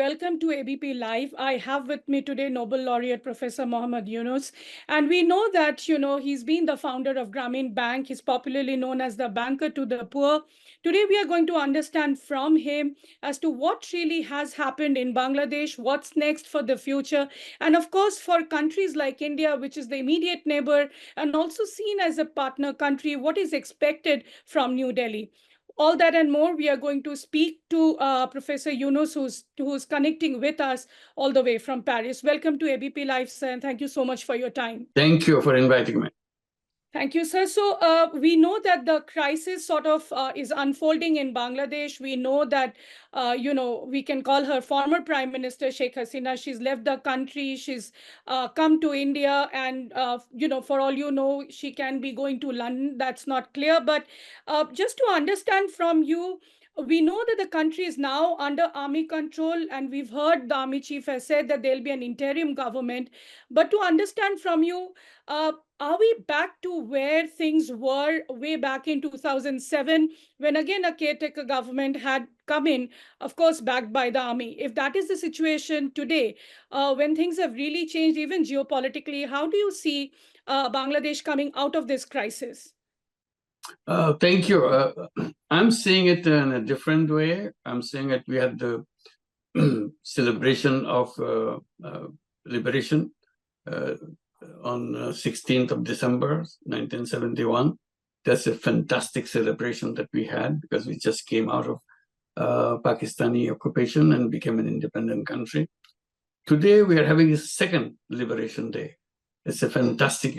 welcome to ABP Live. I have with me today Nobel Laureate Professor Muhammad Yunus. And we know that, he's been the founder of Grameen Bank. He's popularly known as the banker to the poor. Today, we are going to understand from him as to what really has happened in Bangladesh, what's next for the future, and of course, for countries like India, which is the immediate neighbor and also seen as a partner country, what is expected from New Delhi. All that and more, we are going to speak to Professor Yunus, who's connecting with us all the way from Paris. Welcome to ABP Live, sir, and thank you so much for your time. Thank you for inviting me. Thank you, sir. So we know that the crisis sort of is unfolding in Bangladesh. We know that, we can call her former Prime Minister Sheikh Hasina. She's left the country. She's come to India. And, for all you know, she can be going to London. That's not clear. But just to understand from you, we know that the country is now under army control. And we've heard the army chief has said that there'll be an interim government. But to understand from you, are we back to where things were way back in 2007, when again a caretaker government had come in, of course, backed by the army? If that is the situation today, when things have really changed, even geopolitically, how do you see Bangladesh coming out of this crisis? Thank you. I'm seeing it in a different way. I'm seeing it, we had the celebration of liberation on 16th of December, 1971. That's a fantastic celebration that we had because we just came out of Pakistani occupation and became an independent country. Today, we are having a second Liberation Day. It's a fantastic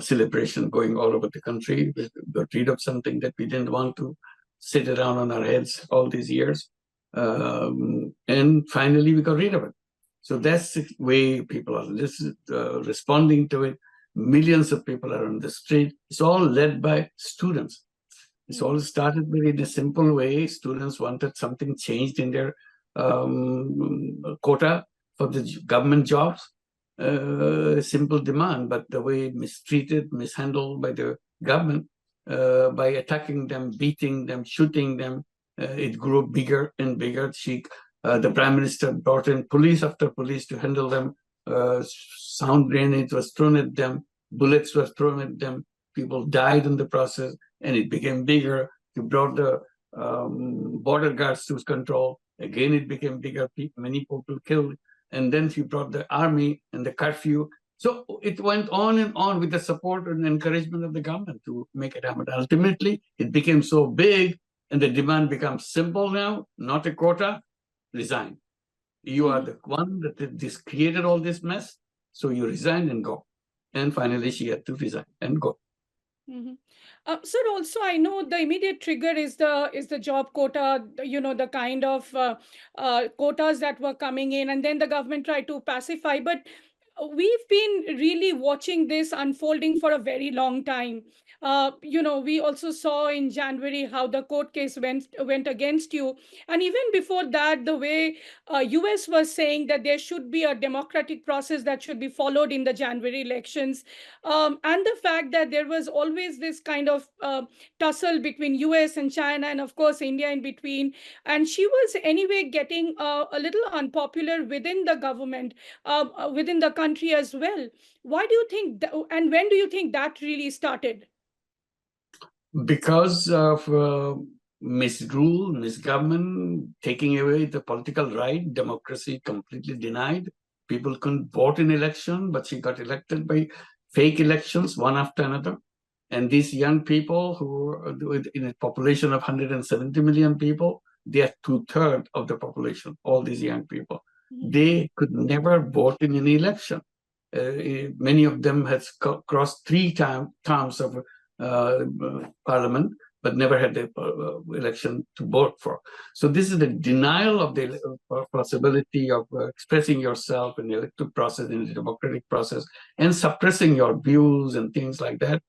celebration going all over the country. We got rid of something that we didn't want to sit around on our heads all these years. And finally, we got rid of it. So that's the way people are responding to it. Millions of people are on the street. It's all led by students. It's all started in a simple way. Students wanted something changed in their quota for the government jobs. Simple demand, but the way mistreated, mishandled by the government, by attacking them, beating them, shooting them, it grew bigger and bigger. The Prime Minister brought in police after police to handle them. Sound grenades was thrown at them, bullets were thrown at them. People died in the process, and it became bigger. He brought the border guards to control. Again, it became bigger. Many people killed. And then he brought the army and the curfew. So it went on and on with the support and encouragement of the government to make it happen. Ultimately, it became so big, and the demand becomes simple now, not a quota. Resign. You are the one that this created all this mess, so you resign and go. And finally, she had to resign and go. Sir, also, I know the immediate trigger is the job quota, the kind of quotas that were coming in, and then the government tried to pacify. But we've been really watching this unfolding for a very long time. We also saw in January how the court case went against you. And even before that, the way US was saying that there should be a democratic process that should be followed in the January elections. And the fact that there was always this kind of tussle between US and China, and of course, India in between. And she was anyway getting a little unpopular within the government, within the country as well. Why do you think, and when do you think that really started? Because of misrule, misgovernment, taking away the political right, democracy completely denied. People couldn't vote in election, but she got elected by fake elections, one after another. And these young people who, in a population of 170 million people, they are 2/3 of the population, all these young people. They could never vote in any election. Many of them had crossed 3 terms of parliament, but never had the election to vote for. So this is the denial of the possibility of expressing yourself in the electoral process, in the democratic process, and suppressing your views and things like that,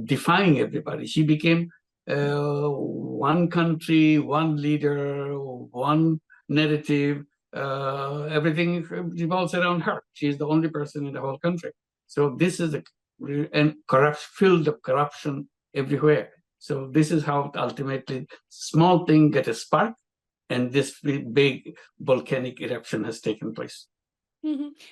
defying everybody. She became one country, one leader, one narrative. Everything revolves around her. She's the only person in the whole country. So this is and filled of corruption everywhere. So this is how ultimately small thing get a spark, and this big volcanic eruption has taken place.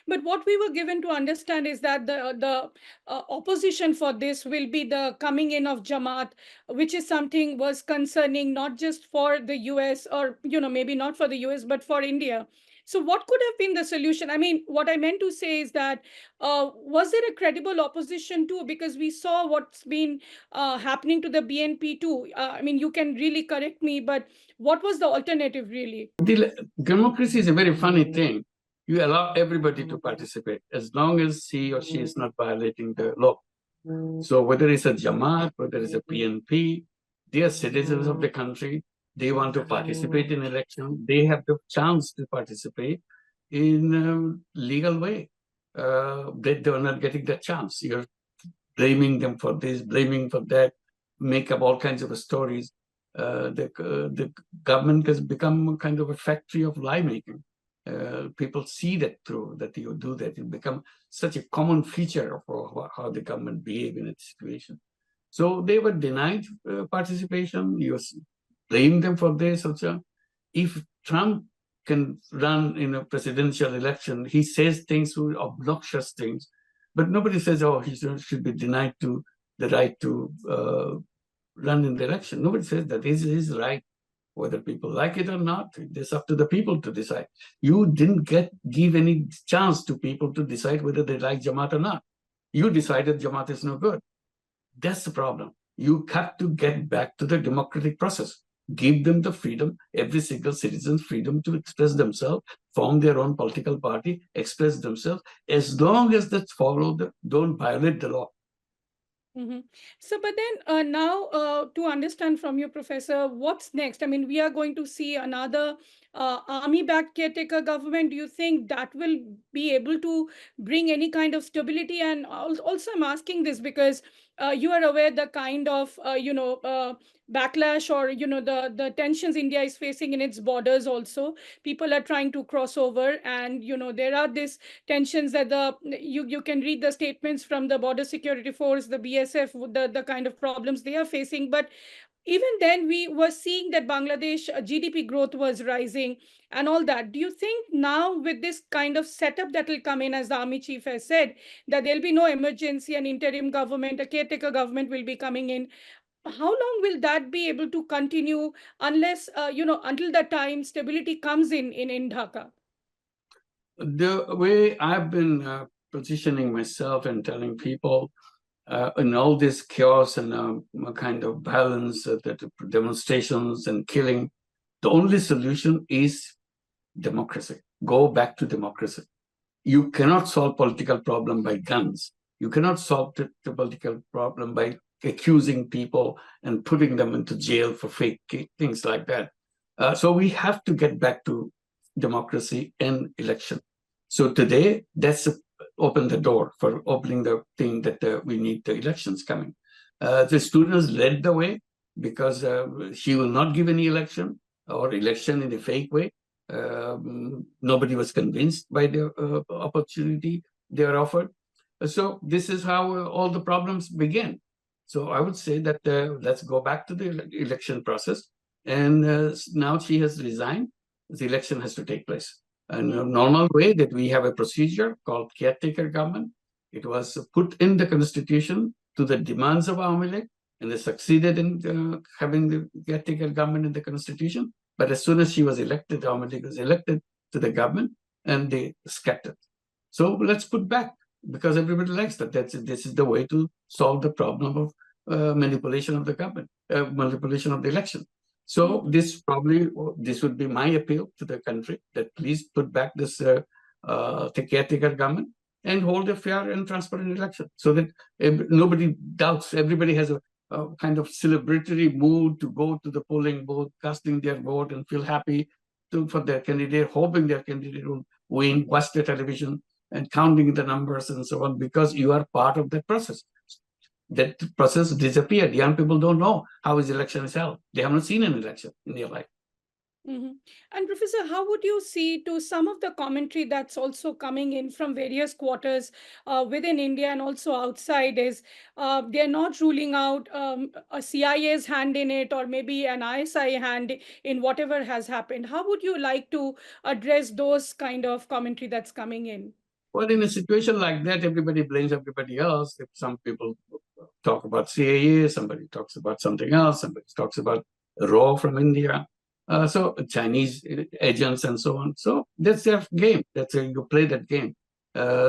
But what we were given to understand is that the opposition for this will be the coming in of Jamaat, which is something was concerning not just for the US, or maybe not for the US, but for India. So what could have been the solution? I mean, what I meant to say is that was there a credible opposition too? Because we saw what's been happening to the BNP too. I mean, you can really correct me, but what was the alternative really? Democracy is a very funny thing. You allow everybody to participate as long as he or she is not violating the law. So whether it's a Jamaat, whether it's a PNP, they are citizens of the country. They want to participate in election. They have the chance to participate in a legal way. They are not getting that chance. You're blaming them for this, blaming for that, make up all kinds of stories. The government has become kind of a factory of lie making. People see that through that you do that. It becomes such a common feature of how the government behave in a situation. So they were denied participation. You blame them for this also. If Trump can run in a presidential election, he says things, obnoxious things, but nobody says, oh, he should be denied to the right to run in the election. Nobody says that. This is his right. Whether people like it or not, it's up to the people to decide. You didn't give any chance to people to decide whether they like Jamaat or not. You decided Jamaat is no good. That's the problem. You have to get back to the democratic process. Give them the freedom, every single citizen's freedom to express themselves, form their own political party, express themselves, as long as they don't violate the law. So, but then now to understand from you, Professor, what's next? I mean, we are going to see another army-backed caretaker government. Do you think that will be able to bring any kind of stability? And also, I'm asking this because you are aware the kind of, backlash or, the tensions India is facing in its borders also. People are trying to cross over, and, there are these tensions that you can read the statements from the Border Security Force, the BSF, the kind of problems they are facing. But even then, we were seeing that Bangladesh GDP growth was rising and all that. Do you think now with this kind of setup that will come in, as the army chief has said, that there'll be no emergency, an interim government, a caretaker government will be coming in? How long will that be able to continue unless, until the time stability comes in Dhaka? The way I've been positioning myself and telling people in all this chaos and kind of violence, the demonstrations and killing, the only solution is democracy. Go back to democracy. You cannot solve political problem by guns. You cannot solve the political problem by accusing people and putting them into jail for fake things like that. So we have to get back to democracy and election. So today, that's open the door for opening the thing that we need the elections coming. The students led the way because she will not give any election or election in a fake way. Nobody was convinced by the opportunity they are offered. So this is how all the problems begin. So I would say that let's go back to the election process. And now she has resigned. The election has to take place. And a normal way that we have a procedure called caretaker government. It was put in the constitution to the demands of Awami League, and they succeeded in having the caretaker government in the constitution. But as soon as she was elected, Awami League was elected to the government, and they scattered. So let's put back, because everybody likes that. This is the way to solve the problem of manipulation of the government, manipulation of the election. So this would be my appeal to the country, that please put back this caretaker government and hold a fair and transparent election, so that nobody doubts. Everybody has a kind of celebratory mood to go to the polling booth, casting their vote, and feel happy for their candidate, hoping their candidate will win, watch the television and counting the numbers and so on, because you are part of that process. That process disappeared. Young people don't know how his election is held. They have not seen an election in their life. Mhm. And Professor, how would you see to some of the commentary that's also coming in from various quarters within India and also outside is they're not ruling out a CIA's hand in it or maybe an ISI hand in whatever has happened. How would you like to address those kind of commentary that's coming in? Well, in a situation like that, everybody blames everybody else. If some people talk about CIA, somebody talks about something else, somebody talks about raw from India, so Chinese agents and so on. So that's their game. You play that game.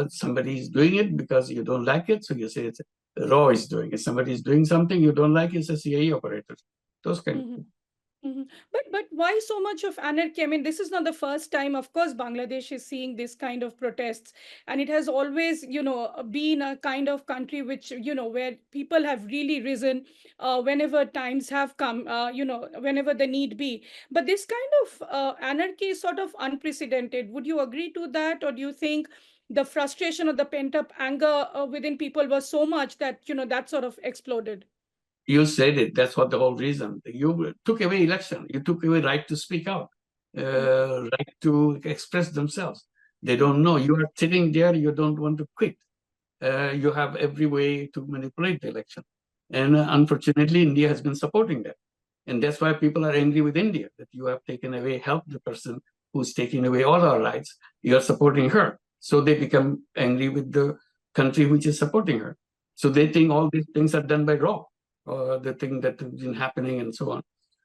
Somebody is doing it because you don't like it, so you say it's raw is doing it. Somebody is doing something you don't like, it's a CIA operator. Those kind of Mhm. things. Mhm. But why so much of anarchy? I mean, this is not the first time. Of course, Bangladesh is seeing this kind of protests, and it has always, been a kind of country which, where people have really risen whenever times have come, whenever the need be. But this kind of anarchy is sort of unprecedented. Would you agree to that, or do you think the frustration or the pent-up anger within people was so much that, that sort of exploded? You said it. That's what the whole reason. You took away election. You took away right to speak out, right to express themselves. They don't know. You are sitting there. You don't want to quit. You have every way to manipulate the election. And unfortunately, India has been supporting that. And that's why people are angry with India, that you have taken away, helped the person who's taking away all our rights. You are supporting her. So they become angry with the country which is supporting her. So they think all these things are done by law, or the thing that has been happening and so on.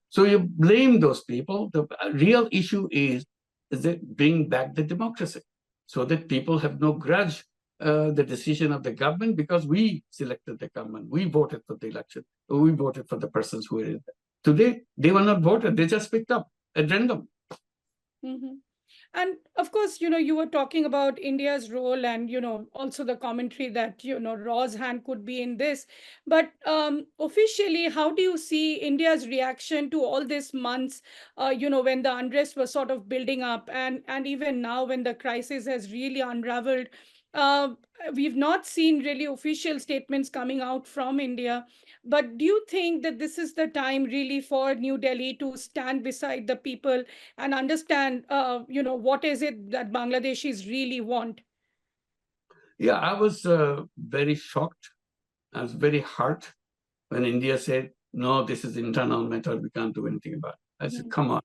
So you blame those people. The real issue is that bring back the democracy so that people have no grudge the decision of the government because we selected the government. We voted for the election. We voted for the persons who were in there. Today, they were not voted. They just picked up at random. Mhm. And of course, you were talking about India's role and, also the commentary that, Raw's hand could be in this. But officially, how do you see India's reaction to all these months, when the unrest was sort of building up and even now when the crisis has really unraveled? Uh, we've not seen really official statements coming out from India. But do you think that this is the time really for New Delhi to stand beside the people and understand, what is it that Bangladeshis really want? Yeah, I was very shocked. I was very hurt when India said, no, this is internal matter. We can't do anything about it. I said, Mhm. come on.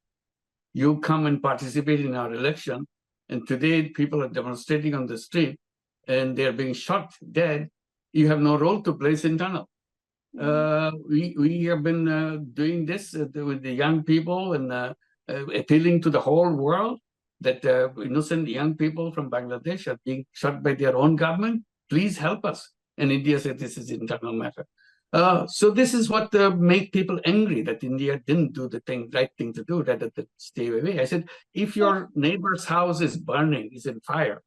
You come and participate in our election. And today people are demonstrating on the street and they're being shot dead. You have no role to play. It's internal. Mhm. We have been doing this with the young people and appealing to the whole world that innocent young people from Bangladesh are being shot by their own government. Please help us. And India said this is internal matter. So this is what make people angry that India didn't do the right thing to do, rather than stay away. I said, if So, your neighbor's house is burning, is in fire,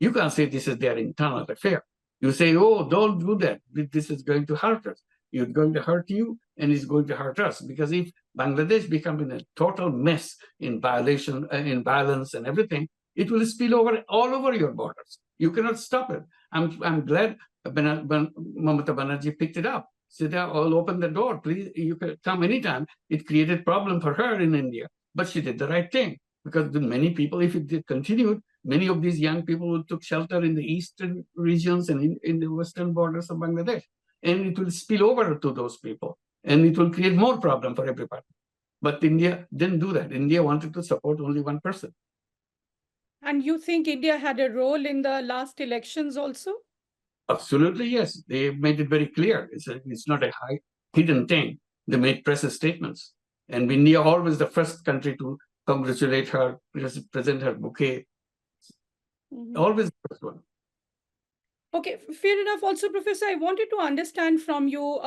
you can't say this is their internal affair. You say, oh, don't do that. This is going to hurt us. It's going to hurt you and it's going to hurt us. Because if Bangladesh becomes in a total mess in violation, in violence and everything, it will spill over all over your borders. You cannot stop it. I'm glad Mamata Banerjee picked it up. Said, I'll open the door. Please, you can come anytime. It created problem for her in India. But she did the right thing. Because many people, if it continued, many of these young people took shelter in the eastern regions and in the western borders of Bangladesh. And it will spill over to those people. And it will create more problem for everybody. But India didn't do that. India wanted to support only one person. and you think India had a role in the last elections also? Absolutely, yes. They made it very clear. It's not a hidden thing. They made press statements. And India always the first country to congratulate her, present her bouquet. Mhm. Always the first one. Okay, fair enough. Also, Professor, I wanted to understand from you,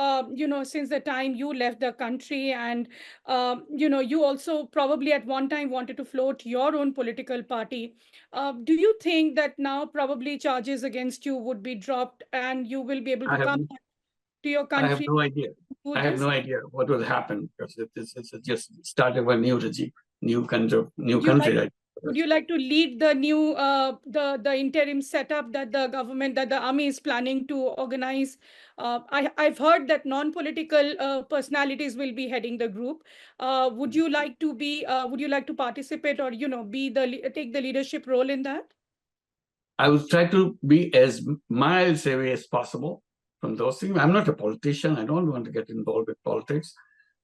since the time you left the country, and you also probably at one time wanted to float your own political party. Do you think that now probably charges against you would be dropped, and you will be able I to have come back to your I have country no idea. to do I have this? no idea what will happen because it's just start of a new regime, new Would you like country, right? would you like to lead the new the interim setup that the government, that the army is planning to organize? I've heard that non-political personalities will be heading the group. Would you like to be? Would you like to participate, or be take the leadership role in that? I will try to be as miles away as possible from those things. I'm not a politician. I don't want to get involved with politics.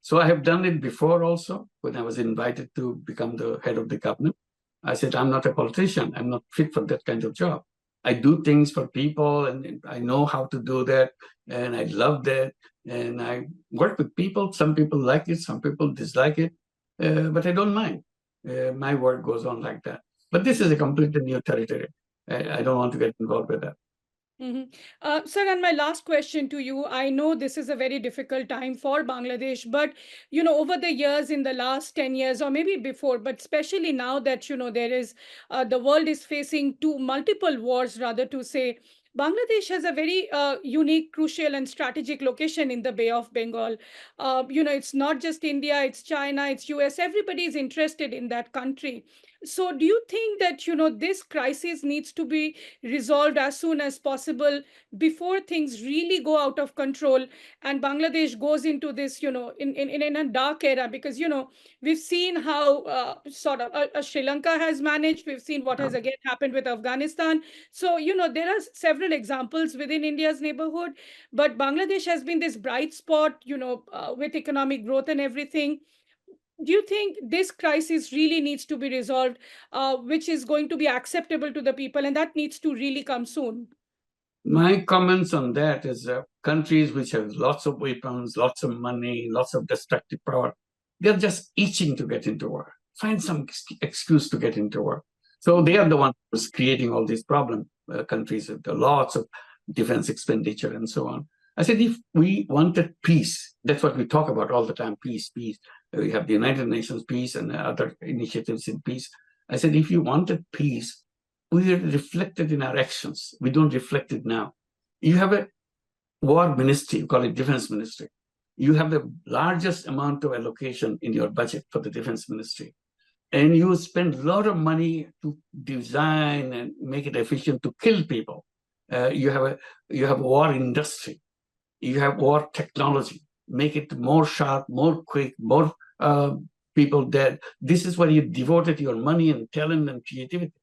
So I have done it before also when I was invited to become the head of the government. I said, I'm not a politician. I'm not fit for that kind of job. I do things for people and I know how to do that. And I love that. And I work with people. Some people like it, some people dislike it, but I don't mind. My work goes on like that. But this is a completely new territory. I don't want to get involved with that. Sir, and my last question to you, I know this is a very difficult time for Bangladesh, but over the years, in the last 10 years or maybe before, but especially now that there is the world is facing multiple wars, rather to say, Bangladesh has a very unique, crucial, and strategic location in the Bay of Bengal. It's not just India, it's China, it's US. Everybody is interested in that country. So, do you think that this crisis needs to be resolved as soon as possible before things really go out of control and Bangladesh goes into this, in a dark era? Because we've seen how sort of Sri Lanka has managed. We've seen what has again happened with Afghanistan. So there are several examples within India's neighborhood, but Bangladesh has been this bright spot, with economic growth and everything. Do you think this crisis really needs to be resolved, which is going to be acceptable to the people, and that needs to really come soon? My comments on that is countries which have lots of weapons, lots of money, lots of destructive power, they're just itching to get into war. Find some excuse to get into war. So they are the ones who's creating all these problems, countries with lots of defense expenditure and so on. I said, if we wanted peace, that's what we talk about all the time, peace, peace. We have the United Nations peace and other initiatives in peace. I said, if you wanted peace, we are reflected in our actions. We don't reflect it now. You have a war ministry, you call it defense ministry. You have the largest amount of allocation in your budget for the defense ministry. And you spend a lot of money to design and make it efficient to kill people. You have a war industry. You have war technology. Make it more sharp, more quick, more people dead. This is where you devoted your money and talent and creativity.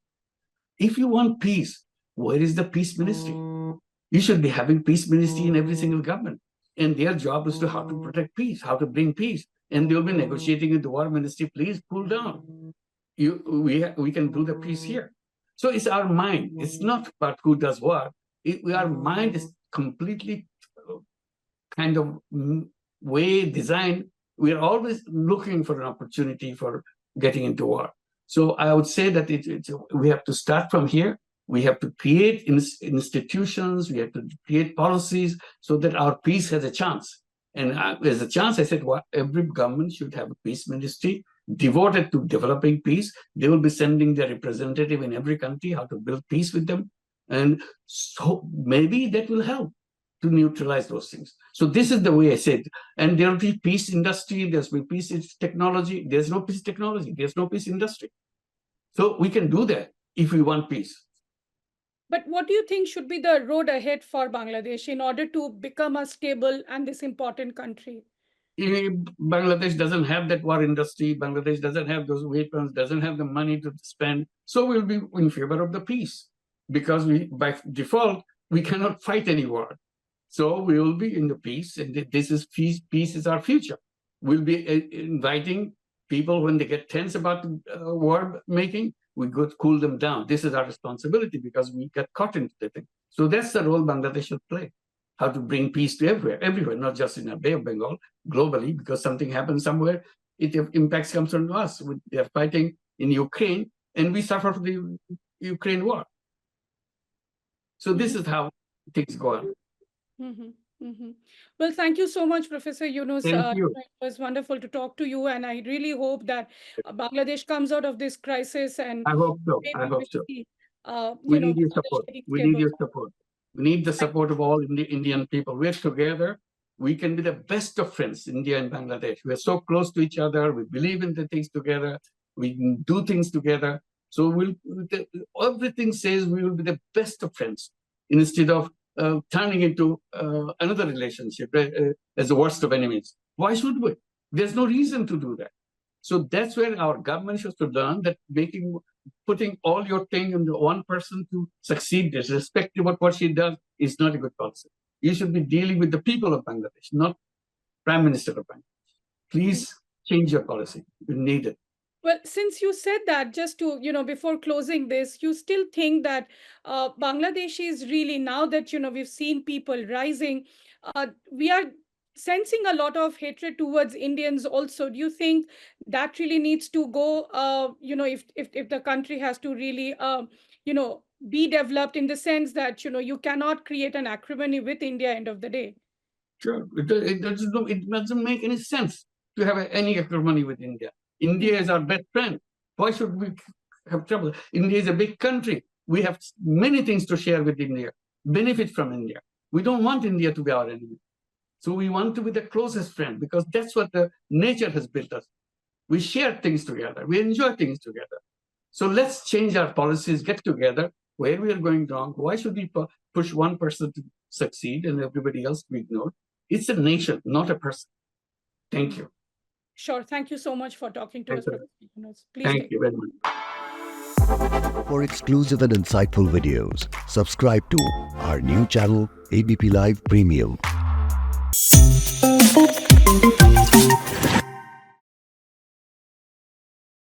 If you want peace, where is the peace ministry? You should be having peace ministry in every single government. And their job is to how to protect peace, how to bring peace. And they'll be negotiating with the war ministry, please cool down. We can do the peace here. So it's our mind. It's not about who does what. Our mind is completely kind of way designed. We're always looking for an opportunity for getting into war. So I would say that we have to start from here. We have to create institutions. We have to create policies so that our peace has a chance. And there's a chance, I said, every government should have a peace ministry devoted to developing peace. They will be sending their representative in every country how to build peace with them. And so maybe that will help to neutralize those things. So this is the way I said. And there will be peace industry, there's be peace technology. There's no peace technology, there's no peace industry. So we can do that if we want peace. But what do you think should be the road ahead for Bangladesh in order to become a stable and this important country? Bangladesh doesn't have that war industry. Bangladesh doesn't have those weapons, doesn't have the money to spend. So we'll be in favor of the peace because by default, we cannot fight any war. So we will be in the peace, and this is peace. Peace is our future. We'll be inviting people when they get tense about war making. We go cool them down. This is our responsibility because we get caught into the thing. So that's the role Bangladesh should play. How to bring peace to everywhere, not just in the Bay of Bengal, globally, because something happens somewhere, impacts comes on us. They're fighting in Ukraine, and we suffer from the Ukraine war. So this is how things go on. Well, thank you so much, Professor Yunus. Thank you. It was wonderful to talk to you, and I really hope that Bangladesh comes out of this crisis. And I hope so. I hope so. We need your support. We need your support. We need the support of all Indian people. We're together. We can be the best of friends, India and Bangladesh. We're so close to each other. We believe in the things together. We can do things together. So everything says we will be the best of friends instead of turning into another relationship as the worst of enemies. Why should we? There's no reason to do that. So that's where our government should learn that putting all your thing on the one person to succeed, irrespective of what she does, is not a good policy. You should be dealing with the people of Bangladesh, not Prime Minister of Bangladesh. Please change your policy. You need it. Well, since you said that, just to, before closing this, you still think that Bangladesh is really, now that, we've seen people rising, we are sensing a lot of hatred towards Indians also. Do you think that really needs to go, if the country has to really, be developed in the sense that, you cannot create an acrimony with India end of the day? Sure. It doesn't make any sense to have any acrimony with India. India is our best friend. Why should we have trouble? India is a big country. We have many things to share with India, benefit from India. We don't want India to be our enemy. So we want to be the closest friend because that's what the nature has built us. We share things together. We enjoy things together. So let's change our policies, get together, where we are going wrong. Why should we push one person to succeed and everybody else to be ignored? It's a nation, not a person. Thank you. Sure. Thank you so much for talking to us. Please Thank you very much. For exclusive and insightful videos, subscribe to our new channel, ABP Live Premium.